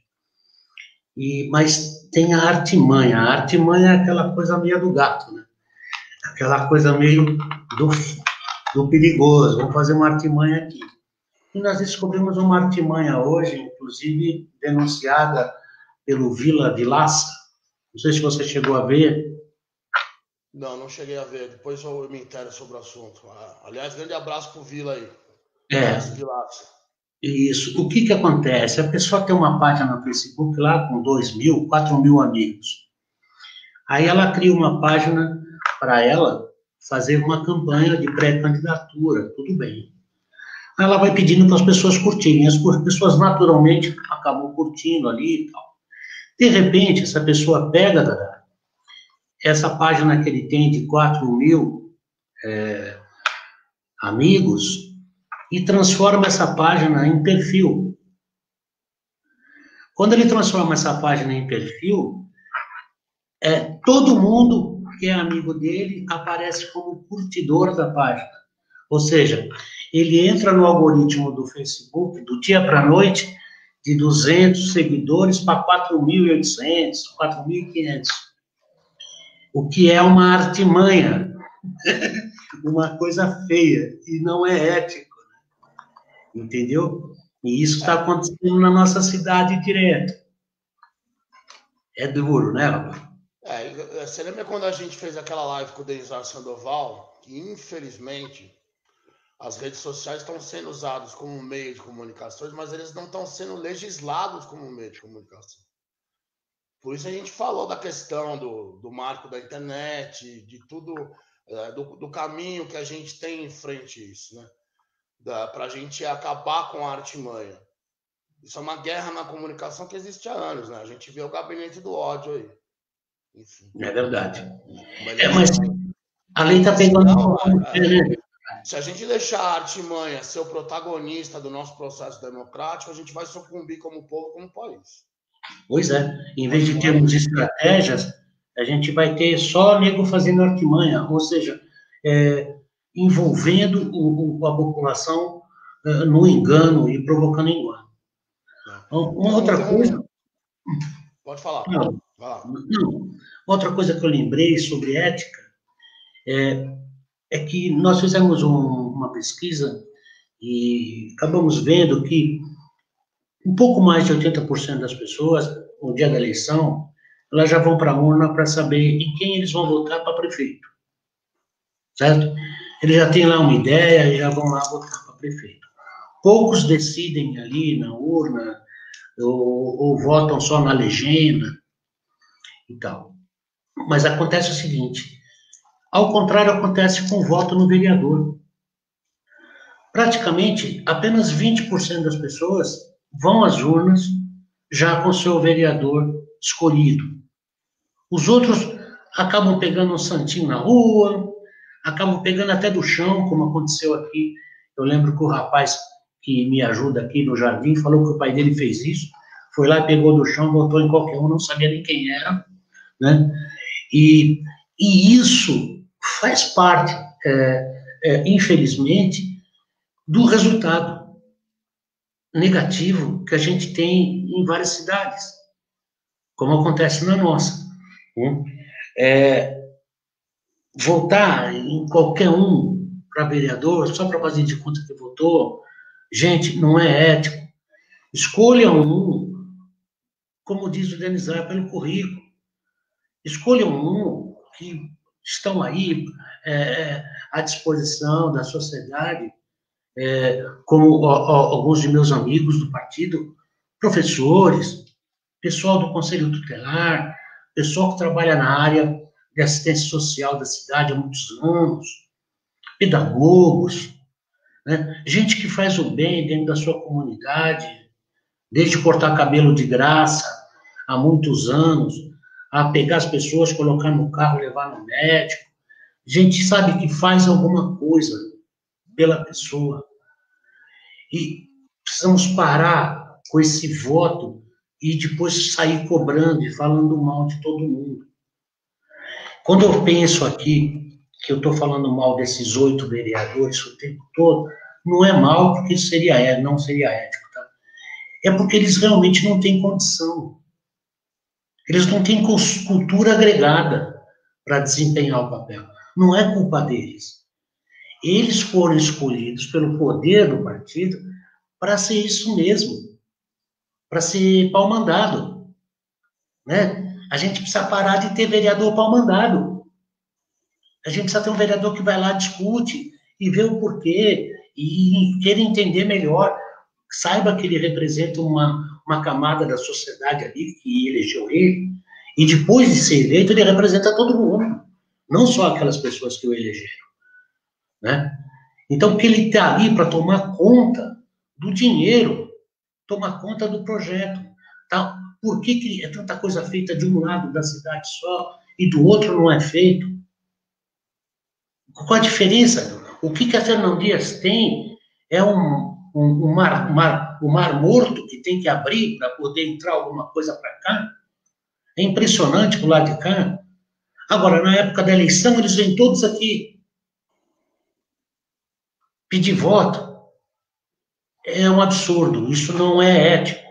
Mas tem a artimanha. A artimanha é aquela coisa meio do gato, né? Aquela coisa meio do perigoso. Vamos fazer uma artimanha aqui. E nós descobrimos uma artimanha hoje, inclusive denunciada pelo Vila Vilaça. Não sei se você chegou a ver. Não cheguei a ver. Depois eu me interesso sobre o assunto. Aliás, grande abraço pro Vila aí. Vilaça. Isso. O que acontece? A pessoa tem uma página no Facebook lá com 2.000, 4.000 amigos. Aí ela cria uma página para ela fazer uma campanha de pré-candidatura. Tudo bem. Aí ela vai pedindo para as pessoas curtirem. As pessoas naturalmente acabam curtindo ali e tal. De repente, essa pessoa pega essa página que ele tem de 4.000 amigos e transforma essa página em perfil. Quando ele transforma essa página em perfil, todo mundo que é amigo dele aparece como curtidor da página. Ou seja, ele entra no algoritmo do Facebook do dia para a noite de 200 seguidores para 4.800, 4.500. o que é uma artimanha, uma coisa feia, e não é ético, entendeu? E isso está acontecendo na nossa cidade direto. É duro, né, rapaz? Você lembra quando a gente fez aquela live com o Denis Sandoval, que infelizmente as redes sociais estão sendo usadas como meio de comunicação, mas eles não estão sendo legislados como meio de comunicação. Por isso a gente falou da questão do marco da internet, de tudo, do caminho que a gente tem em frente a isso, né? Para a gente acabar com a artimanha. Isso é uma guerra na comunicação que existe há anos, né? A gente vê o gabinete do ódio aí. Enfim. É verdade. Mas a lei está pegando... Se a gente deixar a artimanha ser o protagonista do nosso processo democrático, a gente vai sucumbir como povo, como país. Pois é. Em vez de termos estratégias, a gente vai ter só nego fazendo artimanha, ou seja, envolvendo a população no engano e provocando engano. Uma outra coisa... Pode falar. Não, outra coisa que eu lembrei sobre ética é que nós fizemos uma pesquisa e acabamos vendo que um pouco mais de 80% das pessoas, no dia da eleição, elas já vão para a urna para saber em quem eles vão votar para prefeito. Certo? Eles já têm lá uma ideia e já vão lá votar para prefeito. Poucos decidem ali na urna ou votam só na legenda e tal. Mas acontece o seguinte, ao contrário acontece com o voto no vereador. Praticamente, apenas 20% das pessoas vão às urnas já com seu vereador escolhido. Os outros acabam pegando um santinho na rua, acabam pegando até do chão, como aconteceu aqui. Eu lembro que o rapaz que me ajuda aqui no jardim falou que o pai dele fez isso, foi lá, pegou do chão, votou em qualquer um, não sabia nem quem era, né? E isso faz parte, infelizmente, do resultado negativo que a gente tem em várias cidades, como acontece na nossa. Votar em qualquer um para vereador, só para fazer de conta que votou, gente, não é ético. Escolha um, como diz o Denizar, pelo currículo. Escolha um que estão aí à disposição da sociedade, como alguns de meus amigos do partido, professores, pessoal do Conselho Tutelar, pessoal que trabalha na área de assistência social da cidade há muitos anos, pedagogos, né? Gente que faz o bem dentro da sua comunidade, desde cortar cabelo de graça há muitos anos, a pegar as pessoas, colocar no carro, levar no médico. Gente, sabe, que faz alguma coisa pela pessoa. E precisamos parar com esse voto e depois sair cobrando e falando mal de todo mundo. Quando eu penso aqui que eu estou falando mal desses 8 vereadores o tempo todo, não é mal porque não seria ético, tá? É porque eles realmente não têm condição. Eles não têm cultura agregada para desempenhar o papel. Não é culpa deles. Eles foram escolhidos pelo poder do partido para ser isso mesmo, para ser pau-mandado, né? A gente precisa parar de ter vereador pau-mandado. A gente precisa ter um vereador que vai lá, discute e vê o porquê e queira entender melhor, saiba que ele representa uma camada da sociedade ali que elegeu ele, e depois de ser eleito, ele representa todo mundo, não só aquelas pessoas que o elegeram, né? Então, que ele está ali para tomar conta do dinheiro, tomar conta do projeto, tá? Por que é tanta coisa feita de um lado da cidade só e do outro não é feito? Qual a diferença? O que a Fernão Dias tem é um mar morto que tem que abrir para poder entrar alguma coisa para cá. É impressionante pro lado de cá. Agora, na época da eleição, eles vêm todos aqui pedir voto. É um absurdo. Isso não é ético.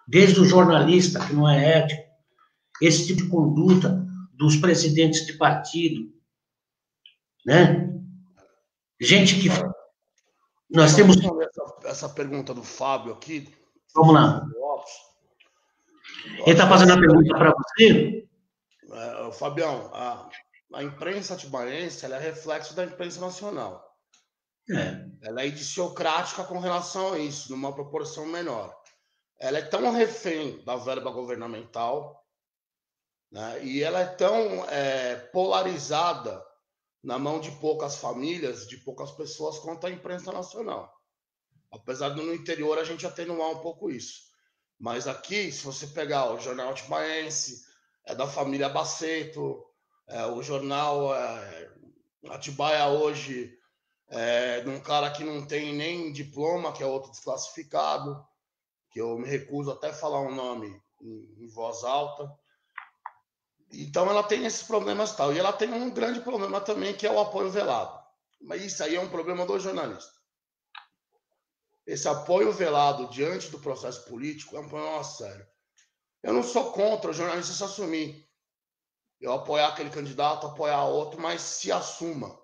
Desde o jornalista, que não é ético. Esse tipo de conduta dos presidentes de partido, né? Gente que... Nós temos... Essa pergunta do Fábio aqui. Vamos lá. Ele está fazendo a pergunta para você? Fabião, a imprensa atibaense ela é reflexo da imprensa nacional. Ela é idiosincrática com relação a isso, numa proporção menor. Ela é tão refém da verba governamental, né, e ela é tão polarizada na mão de poucas famílias, de poucas pessoas, quanto a imprensa nacional. Apesar de no interior a gente atenuar um pouco isso. Mas aqui, se você pegar o Jornal Atibaense, é da família Baceto, o jornal Atibaia Hoje, de um cara que não tem nem diploma, que é outro desclassificado, que eu me recuso até a falar um nome em voz alta. Então ela tem esses problemas e tal. E ela tem um grande problema também, que é o apoio velado. Mas isso aí é um problema do jornalista. Esse apoio velado diante do processo político é um problema sério. Eu não sou contra o jornalista se assumir. Eu apoiar aquele candidato, apoiar outro, mas se assuma.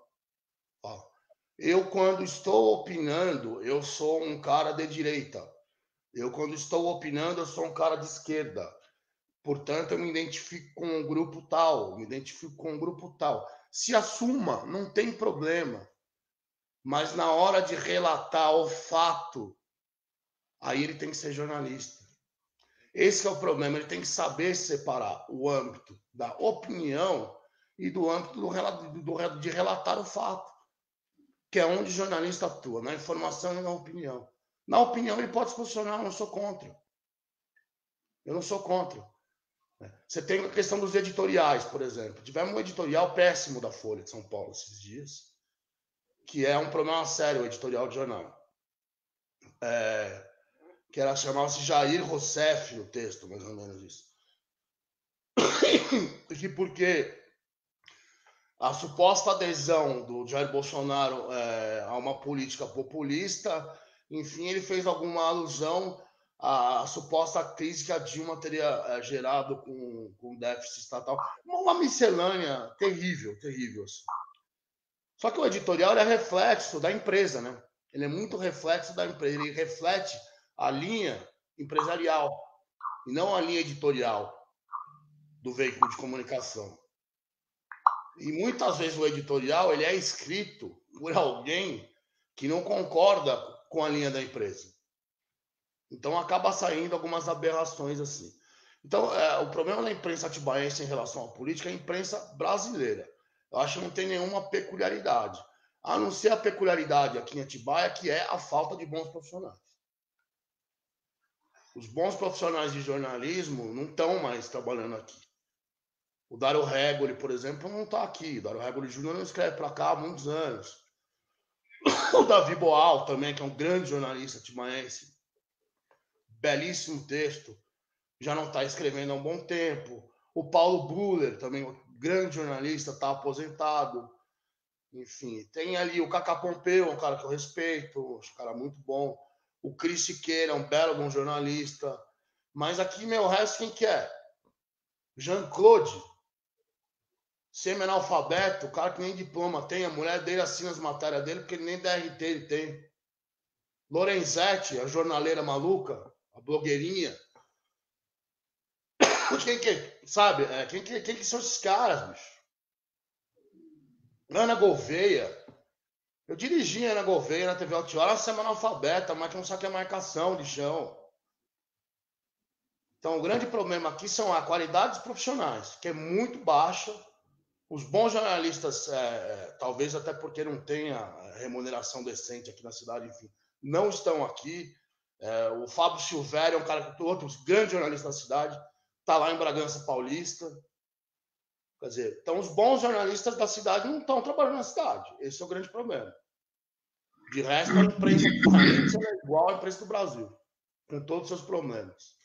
Eu, quando estou opinando, eu sou um cara de direita. Eu, quando estou opinando, eu sou um cara de esquerda. Portanto, eu me identifico com um grupo tal, Se assuma, não tem problema. Mas na hora de relatar o fato, aí ele tem que ser jornalista. Esse é o problema, ele tem que saber separar o âmbito da opinião e do âmbito de relatar o fato, que é onde o jornalista atua, na informação e na opinião. Na opinião, ele pode se posicionar, eu não sou contra. Eu não sou contra. Você tem a questão dos editoriais, por exemplo. Tivemos um editorial péssimo da Folha de São Paulo esses dias, que é um problema sério, o editorial de jornal. Que era chamava-se Jair Rousseff, o texto, mais ou menos isso. Porque a suposta adesão do Jair Bolsonaro a uma política populista, enfim, ele fez alguma alusão à suposta crise que a Dilma teria gerado com déficit estatal. Uma miscelânea terrível, terrível. Assim. Só que o editorial é reflexo da empresa, né? Ele é muito reflexo da empresa, ele reflete a linha empresarial e não a linha editorial do veículo de comunicação. E muitas vezes o editorial ele é escrito por alguém que não concorda com a linha da empresa. Então acaba saindo algumas aberrações assim. Então o problema da imprensa atibaense em relação à política é a imprensa brasileira. Eu acho que não tem nenhuma peculiaridade. A não ser a peculiaridade aqui em Atibaia, que é a falta de bons profissionais. Os bons profissionais de jornalismo não estão mais trabalhando aqui. O Dário Regoli, por exemplo, não está aqui. O Dário Regoli Júnior não escreve para cá há muitos anos. O Davi Boal também, que é um grande jornalista atibaense. Belíssimo texto. Já não está escrevendo há um bom tempo. O Paulo Buller, também um grande jornalista, está aposentado. Enfim, tem ali o Cacá Pompeu, um cara que eu respeito, acho um cara muito bom. O Cris Siqueira, um belo de um jornalista. Mas aqui, meu, o resto quem que é? Jean-Claude, semi-analfabeto, o cara que nem diploma tem, a mulher dele assina as matérias dele, porque ele nem DRT ele tem. Lorenzetti, a jornaleira maluca, a blogueirinha. Quem que, sabe? Quem que são esses caras, bicho? Ana Gouveia. Eu dirigi a Ana Gouveia na TV Altiora, ela é semi-analfabeta, mas que não sabe o que é marcação de chão. Então, o grande problema aqui são a qualidade dos profissionais, que é muito baixa. Os bons jornalistas, talvez até porque não tenha remuneração decente aqui na cidade, enfim, não estão aqui. O Fábio Silvério é um cara que outro grande jornalista da cidade, está lá em Bragança Paulista. Quer dizer, então os bons jornalistas da cidade não estão trabalhando na cidade. Esse é o grande problema. De resto, a imprensa é igual à imprensa do Brasil, com todos os seus problemas.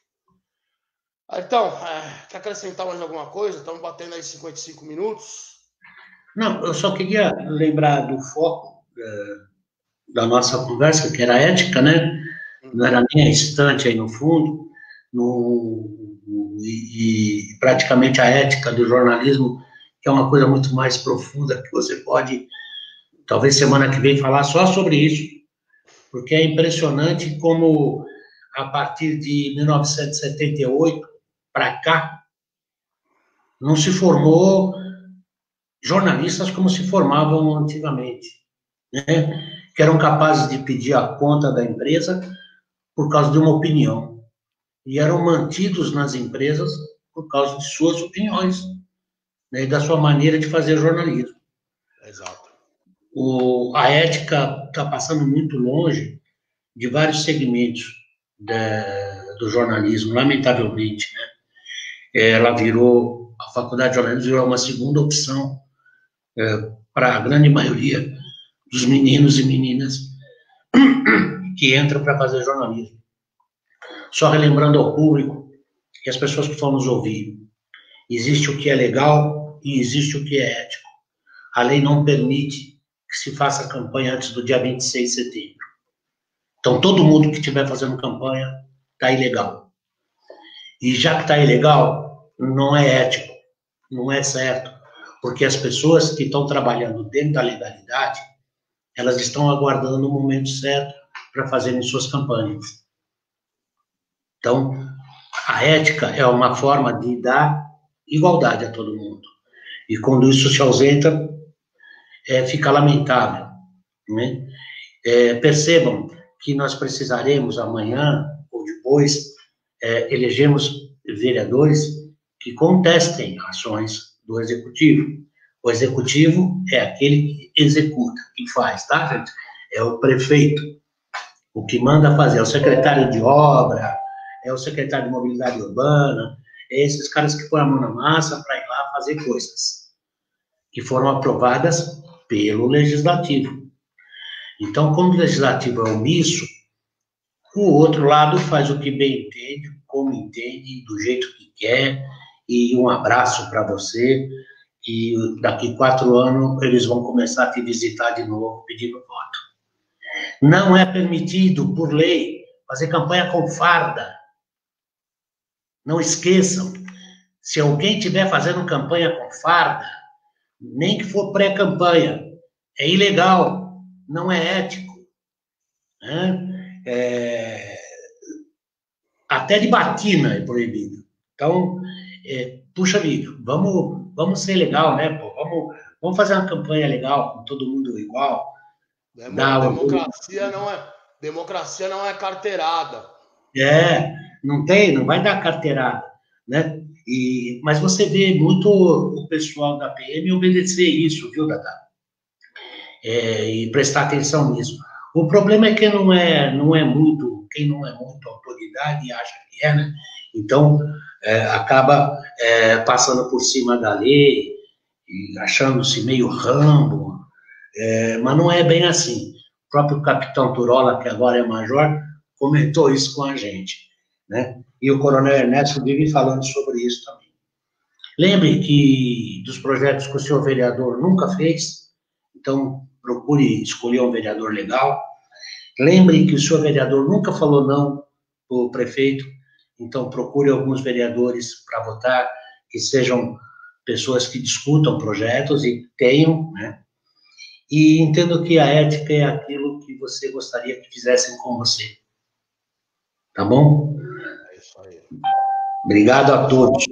Então, quer acrescentar mais alguma coisa? Estamos batendo aí 55 minutos. Não, eu só queria lembrar do foco da nossa conversa, que era ética, né? Não era nem a estante aí no fundo, e praticamente a ética do jornalismo, que é uma coisa muito mais profunda, que você pode, talvez semana que vem, falar só sobre isso, porque é impressionante como, a partir de 1978 para cá, não se formou jornalistas como se formavam antigamente, né? Que eram capazes de pedir a conta da empresa por causa de uma opinião, e eram mantidos nas empresas por causa de suas opiniões, né, e da sua maneira de fazer jornalismo. Exato. A ética está passando muito longe de vários segmentos do jornalismo, lamentavelmente, né? Ela virou, a faculdade de jornalismo virou uma segunda opção para a grande maioria dos meninos e meninas que entram para fazer jornalismo. Só relembrando ao público e as pessoas que vão nos ouvir, existe o que é legal e existe o que é ético. A lei não permite que se faça campanha antes do dia 26 de setembro. Então, todo mundo que estiver fazendo campanha está ilegal. E já que está ilegal, não é ético, não é certo, porque as pessoas que estão trabalhando dentro da legalidade, elas estão aguardando o momento certo para fazerem suas campanhas. Então, a ética é uma forma de dar igualdade a todo mundo. E quando isso se ausenta, fica lamentável, né? Percebam que nós precisaremos amanhã ou depois elegermos vereadores que contestem ações do executivo. O executivo é aquele que executa, que faz, tá, gente? É o prefeito. O que manda fazer é o secretário de obra, é o secretário de mobilidade urbana, é esses caras que põem a mão na massa para ir lá fazer coisas que foram aprovadas pelo legislativo. Então, como o legislativo é omisso, o outro lado faz o que bem entende, como entende, do jeito que quer, e um abraço para você, e daqui 4 anos eles vão começar a te visitar de novo pedindo voto. Não é permitido, por lei, fazer campanha com farda. Não esqueçam, se alguém estiver fazendo campanha com farda, nem que for pré-campanha, é ilegal, não é ético. Né? Até de batina é proibido. Então, puxa vida, vamos ser legal, né? Pô? Vamos fazer uma campanha legal, com todo mundo igual. Democracia não é carteirada. Não vai dar carteirada, né? Mas você vê muito o pessoal da PM obedecer isso, viu, Dadá? E prestar atenção nisso. O problema é que quem não é muito autoridade acha que é, né? Então, acaba passando por cima da lei, achando-se meio Rambo, mas não é bem assim. O próprio capitão Turola, que agora é major, comentou isso com a gente, né? E o coronel Ernesto vive falando sobre isso também. Lembre que dos projetos que o senhor vereador nunca fez, então procure escolher um vereador legal. Lembre que o senhor vereador nunca falou não para o prefeito, então procure alguns vereadores para votar, que sejam pessoas que discutam projetos e tenham, né? E entendo que a ética é aquilo que você gostaria que fizessem com você. Tá bom? É isso aí. Obrigado a todos.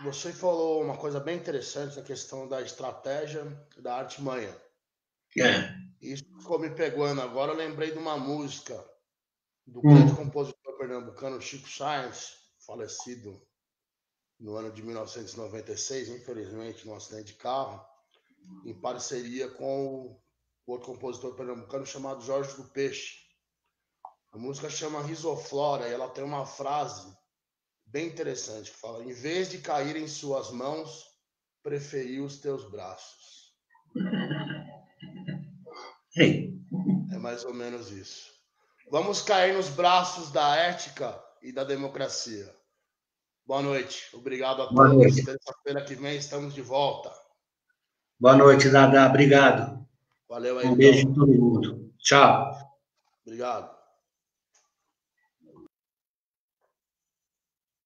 Você falou uma coisa bem interessante na questão da estratégia da artimanha. Isso ficou me pegando. Agora eu lembrei de uma música do grande compositor pernambucano Chico Science, falecido no ano de 1996, infelizmente, num acidente de carro, em parceria com o outro compositor pernambucano chamado Jorge do Peixe. A música chama Risoflora e ela tem uma frase bem interessante que fala: em vez de cair em suas mãos, preferi os teus braços. É mais ou menos isso. Vamos cair nos braços da ética e da democracia. Boa noite. Obrigado a todos. Terça-feira que vem estamos de volta. Boa noite, Dadá. Obrigado. Valeu aí, beijo em todo mundo. Tchau. Obrigado.